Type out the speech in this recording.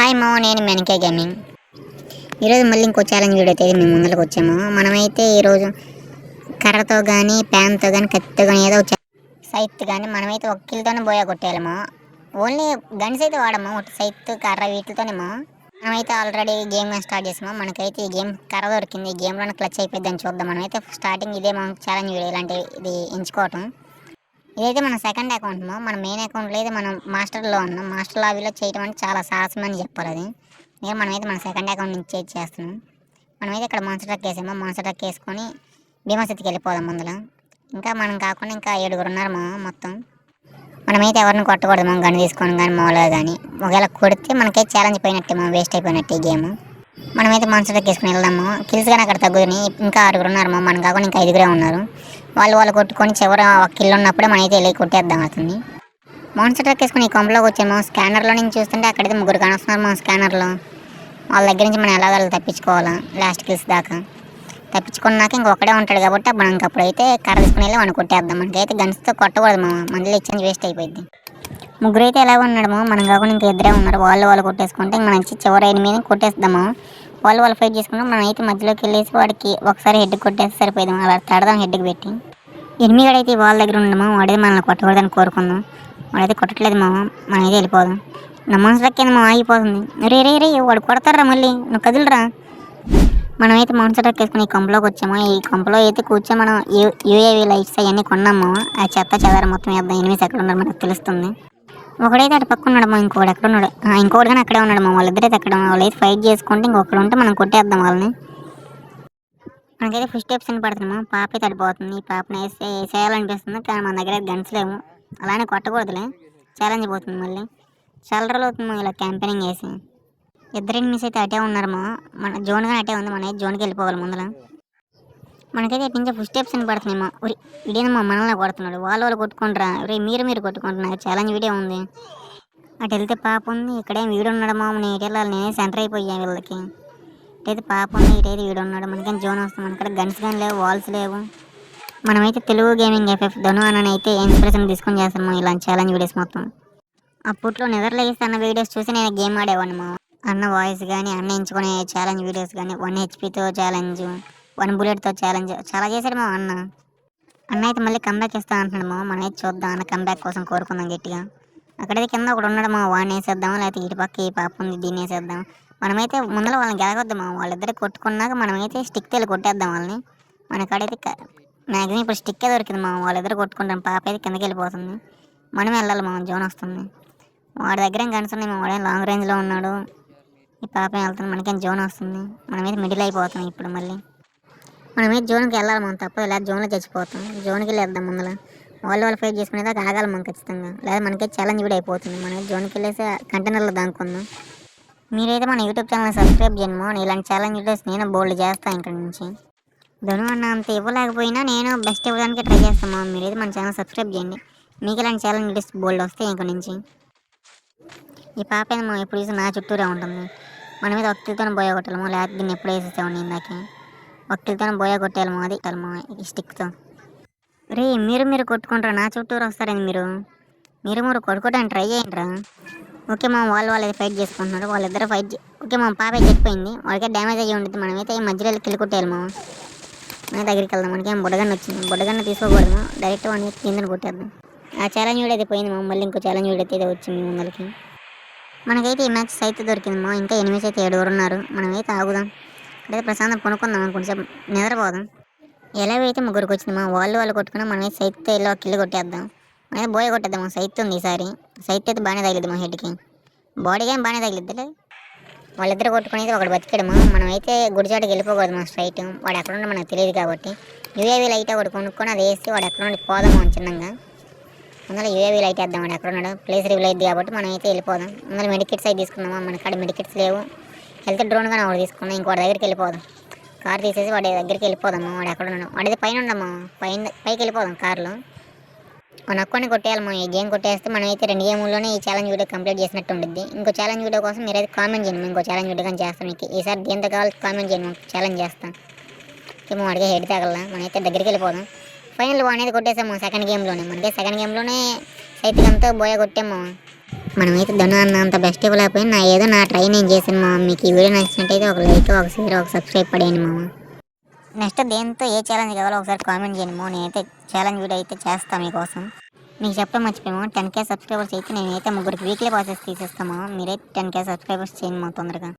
Hi మా నేను మెనకే gaming. ఈరోజు మళ్ళీ ఇంకో ఛాలెంజ్ వీడియో అయితే మేము ముందరకు వచ్చాము. మనమైతే ఈరోజు కర్రతో కానీ ప్యాన్తో కానీ కత్తితో కానీ ఏదో సైత్ కానీ మనమైతే ఒక కిల్తోనే బోయా కొట్టేయాలము. ఓన్లీ గన్స్ అయితే వాడము, ఒక సైత్ కర్ర వీటితోనేమో మనమైతే ఆల్రెడీ గేమ్ స్టార్ట్ చేసాము. మనకైతే ఈ గేమ్ కర్ర దొరికింది, ఈ గేమ్లోనే క్లచ్ అయిపోద్దని చూద్దాం. మనమైతే స్టార్టింగ్ ఇదే మనం ఛాలెంజ్ వీడియో ఇలాంటి ఇది ఎంచుకోవటం. ఇదైతే మన సెకండ్ అకౌంట్, మన మెయిన్ అకౌంట్లో అయితే మనం మాస్టర్లో ఉన్నాం. మాస్టర్ లాబీలో చేయడం అంటే చాలా సాహసం అని చెప్పాలి. అది నేను మనమైతే మన సెకండ్ అకౌంట్ నుంచి చేస్తున్నాం. మనమైతే ఇక్కడ మాన్స్టర్ ట్రక్ వేసాము. మాన్స్టర్ ట్రక్ వేసుకొని భీమాశక్తికి వెళ్ళిపోదాం. ముందులో ఇంకా మనం కాకుండా ఇంకా 7 ఉన్నారు మొత్తం. మనమైతే ఎవరిని కొట్టకూడదు, మనం గన్ తీసుకొని కానీ మామూలుగా కానీ. ఒకవేళ కొడితే మనకైతే ఛాలెంజ్ పోయినట్టే, మనం వేస్ట్ అయిపోయినట్టు ఈ గేమ్. మనమైతే మాన్స్టర్ ట్రక్ వేసుకొని వెళ్దాము. కిల్స్ కానీ అక్కడ తగ్గుతుంది. ఇంకా 6 ఉన్నారు, మనం కాకుండా ఇంకా 5 ఉన్నారు. వాళ్ళు కొట్టుకొని చివరి ఒక కిల్ ఉన్నప్పుడే మనమైతే వెళ్ళి కొట్టేద్దాం అవుతుంది. మాన్స్టర్ ట్రక్ వేసుకొని ఈ కొంపలోకి వచ్చాము. స్కానర్లో నుంచి చూస్తుంటే అక్కడైతే 3 కానొస్తున్నారు మా స్కానర్లో. వాళ్ళ దగ్గర నుంచి మనం ఎలాగో తప్పించుకోవాలా లాస్ట్ కిల్స్ దాకా. తప్పించుకున్నాక ఇంకొకడే ఉంటాడు కాబట్టి మనం ఇంకప్పుడైతే కర్ర తీసుకుని వెళ్ళి మనం కొట్టేద్దాం. మనకైతే గన్స్తో కొట్టకూడదు, మళ్ళీ ఇచ్చేది వేస్ట్ అయిపోయింది. 3 అయితే ఎలాగ ఉన్నాడు, మనం కాకుండా ఇంకా 2 ఉన్నారు. వాళ్ళు కొట్టేసుకుంటే మనం వచ్చి చివరి 8 కొట్టేస్తాము. వాళ్ళు ఫైట్ చేసుకుంటాం. మనం అయితే మధ్యలోకి వెళ్ళేసి వాడికి ఒకసారి హెడ్ కొట్టేసి సరిపోయింది. అలా తడదాం హెడ్కి పెట్టి. ఎనిమిగాడైతే వాళ్ళ దగ్గర ఉండము, వాడైతే మనల్ని కొట్టకూడదని కోరుకుందాం. వాడైతే కొట్టట్లేదు మనమైతే వెళ్ళిపోదాం. నా మనసు రక్కింది ఆగిపోతుంది. రే వాడు కొడతారా మళ్ళీ, నువ్వు కదులురా. మనమైతే మనసు రక్కేసుకుని ఈ కంపలోకి వచ్చాము. ఈ కంపలో అయితే కూర్చొని మనం యూఏవీ లైట్స్ అవన్నీ కొన్నాము. ఆ చెత్త చెదార మొత్తం వేద్దాం. ఎనిమిస్ ఎక్కడ ఉన్నారు మనకు తెలుస్తుంది. ఒకడైతే అటు పక్క ఉన్నాడు, ఇంకోటి ఎక్కడ ఉన్నాడు, ఇంకోటి కానీ అక్కడే ఉన్నాడు. వాళ్ళిద్దరైతే అక్కడ వాళ్ళైతే ఫైట్ చేసుకుంటే ఇంకొకడు ఉంటే మనం కొట్టేద్దాం వాళ్ళని. మనకైతే ఫస్ట్ స్టెప్స్ అని పడుతున్నాము. పాప అయితే అడిపోతుంది. ఈ పాపని వేసేయాలనిపిస్తుంది, కానీ మన దగ్గర గన్స్ లేవు. అలానే కొట్టకూడదులే, ఛాలెంజ్ పోతుంది. మళ్ళీ చాలా రోజులు అవుతుంది ఇలా క్యాంపెయినింగ్ వేసి. 2 ఎనిమిస్ అయితే అటే ఉన్నారు. మన జోన్ కానీ అటే ఉంది. మన జోన్కి వెళ్ళిపోవాలి ముందర. మనకైతే ఇటు నుంచి ఫస్ట్ స్టెప్స్ అని పడుతున్నాయి. ఇదేమో మనల్ని కొడుతున్నాడు. వాళ్ళు కొట్టుకుంటారా, మీరు కొట్టుకుంటున్నారు. ఛాలెంజ్ వీడియో ఉంది. అటు వెళ్తే పాప ఉంది, ఇక్కడేం వీడు ఉన్నాడు. నేను ఇటు వెళ్ళాలి, నేనే సెంటర్ అయిపోయాను వీళ్ళకి. ఇటైతే పాప ఉంది, ఇటైతే వీడు ఉన్నాడు. మనకైనా జోన్ వస్తుంది. మనక్కడ గన్స్ కానీ లేవు, వాల్స్ లేవు. మనమైతే తెలుగు గేమింగ్ ఎఫ్ఎఫ్ ధను అన్న అయితే ఇన్స్పిరేషన్ తీసుకొని చేస్తాము ఇలాంటి ఛాలెంజ్ వీడియోస్ మొత్తం. అప్పట్లో నిద్రలేస్తే అన్న వీడియోస్ చూసి నేను గేమ్ ఆడేవాడిని. అన్న వాయిస్ కానీ, అన్న ఎంచుకునే ఛాలెంజ్ వీడియోస్ కానీ, 1 HPతో ఛాలెంజ్, 1 బుల్లెట్తో ఛాలెంజ్ చాలా చేశాడు అన్న అయితే మళ్ళీ కంబ్యాక్ ఇస్తా అంటున్నాడు. మనమైతే చూద్దాం, అన్న కంబ్యాక్ కోసం కోరుకుందాం గట్టిగా. అక్కడైతే కింద ఒకడు ఉన్నాడు. వాడిని వేసేద్దాం, లేకపోతే ఇటు పక్క ఈ పాప ఉంది దీన్ని వేసేద్దాం. మనమైతే ముందర వాళ్ళని గెలగొద్దాం. వాళ్ళిద్దరు కొట్టుకున్నాక మనమైతే స్టిక్ తెలి కొట్టేద్దాం వాళ్ళని. మనకాడైతే మ్యాక్సిమం ఇప్పుడు స్టిక్కే దొరికింది. వాళ్ళిద్దరు కొట్టుకుంటాం. పాప అయితే కిందకి వెళ్ళిపోతుంది. మనం వెళ్ళాలి, జోన్ వస్తుంది. వాడి దగ్గర ఏం గన్స్ ఉన్నాయి, వాడే లాంగ్ రేంజ్లో ఉన్నాడు. ఈ పాప వెళ్తుంది, మనకేం జోన్ వస్తుంది. మనమైతే మిడిల్ అయిపోతాం. ఇప్పుడు మళ్ళీ మనమైతే జోన్కి వెళ్ళాలి. తప్పదు, లేదా జోన్లో చచ్చిపోతాం. జోన్కి వెళ్ళేద్దాం ముందర. వాళ్ళు ఫైట్ చేసుకునేదాకా ఆగాలి ఖచ్చితంగా, లేదా మనకైతే ఛాలెంజ్ కూడా అయిపోతుంది. మనం జోన్కి వెళ్ళేసి కంటైనర్లో దానుకుందాం. మీరైతే మన యూట్యూబ్ ఛానల్ సబ్స్క్రైబ్ చేయండి. ఇలాంటి ఛాలెంజ్ వీడియోస్ నేను బోల్డ్ చేస్తాను ఇక్కడ నుంచి. ధను అన్న అంత ఇవ్వలేకపోయినా నేను బెస్ట్ ఇవ్వడానికి ట్రై చేస్తాను. మీరైతే మన ఛానల్ సబ్స్క్రైబ్ చేయండి. మీకు ఇలాంటి ఛాలెంజ్ వీడియోస్ బోల్డ్ వస్తాయి ఇక్కడ నుంచి. ఈ పాప ఎప్పుడు చూసి నా చుట్టూరే ఉంటుంది. మన మీద ఒక్కిలతోనే బోయ కొట్టాము, లేకపోతే దీన్ని ఎప్పుడు వేసేసామండి. ఇందాక ఒక్కిలతోనే బోయ కొట్టాము. అది ఈ స్టిక్తో. మీరు కొట్టుకుంటారా, నా చుట్టూరు వస్తారండి. మీరు కొట్టుకోవడానికి ట్రై చేయండిరా. ఓకే వాళ్ళు అయితే ఫైట్ చేసుకుంటున్నారు. వాళ్ళిద్దరు ఫైట్ ఓకే పాప చచ్చిపోయింది. వాడికే డ్యామేజ్ అయ్యి ఉంటుంది. మనమైతే ఈ మధ్యలో వెళ్ళి కిల్ కొట్టేయాలి. మన దగ్గరికి వెళ్దాం. మనకేం బుడగన్న వచ్చింది. బుడగన్న తీసుకోకూడదు, డైరెక్ట్ వాడిని కిందని కొట్టేద్దాం. ఆ ఛాలెంజ్ వీడియో అయితే పోయింది. మళ్ళీ ఇంకో ఛాలెంజ్ వీడియో అయితే వచ్చింది ముందరికి. మనకైతే ఈ మ్యాచ్ అయితే దొరికింది. ఇంకా ఎనిమిస్ అయితే 7 ఉన్నారు. మనమైతే ఆగుదాం. అక్కడైతే ప్రశాంతం కొనుక్కుందాం, కొంచెం నిద్రపోదాం. ఎలాగైతే 3 వచ్చింది. వాళ్ళు కొట్టుకున్నా మనమైతే సైత్ వెళ్ళి కిల్లు కొట్టేద్దాం. మనమైతే బోయ కొట్టేద్దాం. సైత్ ఉంది ఈసారి. సైత్ అయితే బాగానే తగిలిద్ది మా హెడ్కి. బాడీకి ఏం బాగానే తగిలిద్దిలే. వాళ్ళిద్దరు కొట్టుకునేది ఒకటి బతికడము. మనమైతే గుడిచాటుకి వెళ్ళిపోకూడదు. స్ట్రైట్ వాడు ఎక్కడ ఉంటే మనకు తెలియదు కాబట్టి యూఏవీ లైట్ ఒకటి కొనుక్కొని అది వేసి వాడు ఎక్కడ నుండి పోదాము చిన్నగా. అందులో యూఏవీ లైట్ వేద్దాం. వాడు ఎక్కడ ఉన్నాడు, ప్లేస్ రివీల్ అయింది కాబట్టి మనం అయితే వెళ్ళిపోదాం. అందులో మెడికిట్స్ అయితే తీసుకుందామా. మన కాడ మెడికిట్స్ లేవు. హెల్త్ డ్రోన్ కానీ ఒకటి తీసుకున్నాం. ఇంకోటి దగ్గరికి వెళ్ళిపోదాం. కార్ తీసేసి వాడి దగ్గరికి వెళ్ళిపోదాము. వాడు ఎక్కడ ఉన్నాడు, వాడితే పైన ఉండమ్మా. పైకి వెళ్ళిపోదాం కార్లో. మన ఒక్కడిని కొట్టేయాలమ్మా. ఈ గేమ్ కొట్టేస్తే మనమైతే 2 గేముల్లోనే ఈ ఛాలెంజ్ వీడియో కంప్లీట్ చేసినట్టు ఉంటుంది. ఇంకో ఛాలెంజ్ వీడియో కోసం మీరైతే కామెంట్ చేయండి. ఇంకో ఛాలెంజ్ వీడియో కానీ చేస్తాం. మీకు ఈసారి దేంతో కావాలి కామెంట్ చేయండి, ఛాలెంజ్ చేస్తాం. ఏమో అడిగే హెడ్ తగల. మనమైతే దగ్గరికి వెళ్ళిపోదాం. ఫైనల్ అనేది కొట్టేసాము సెకండ్ గేమ్లోనే. మనకి సెకండ్ గేమ్లోనే సైతికంతో బోయ కొట్టాము. మనమైతే ధను అన్నంత బెస్ట్ ఇవ్వలేకపోయినా ఏదో నా ట్రై నేను చేశాను మామ. మీకు ఈ వీడియో నచ్చినట్టయితే ఒక లైక్, ఒక షేర్, ఒక సబ్స్క్రైబ్ పడేయండి మామ. నెక్స్ట్ దేంతో ఏ ఛాలెంజ్ కావాలో ఒకసారి కామెంట్ చేయండి మామ. నేనైతే ఛాలెంజ్ వీడియో అయితే చేస్తాను మీకోసం. మీకు చెప్పడం మర్చిపోయాము, 10K సబ్స్క్రైబర్స్ అయితే నేనైతే 3 వీక్లీ ప్రాసెస్ తీసేస్తాము. మీరైతే 10K సబ్స్క్రైబర్స్ చేయండి మా తొందరగా.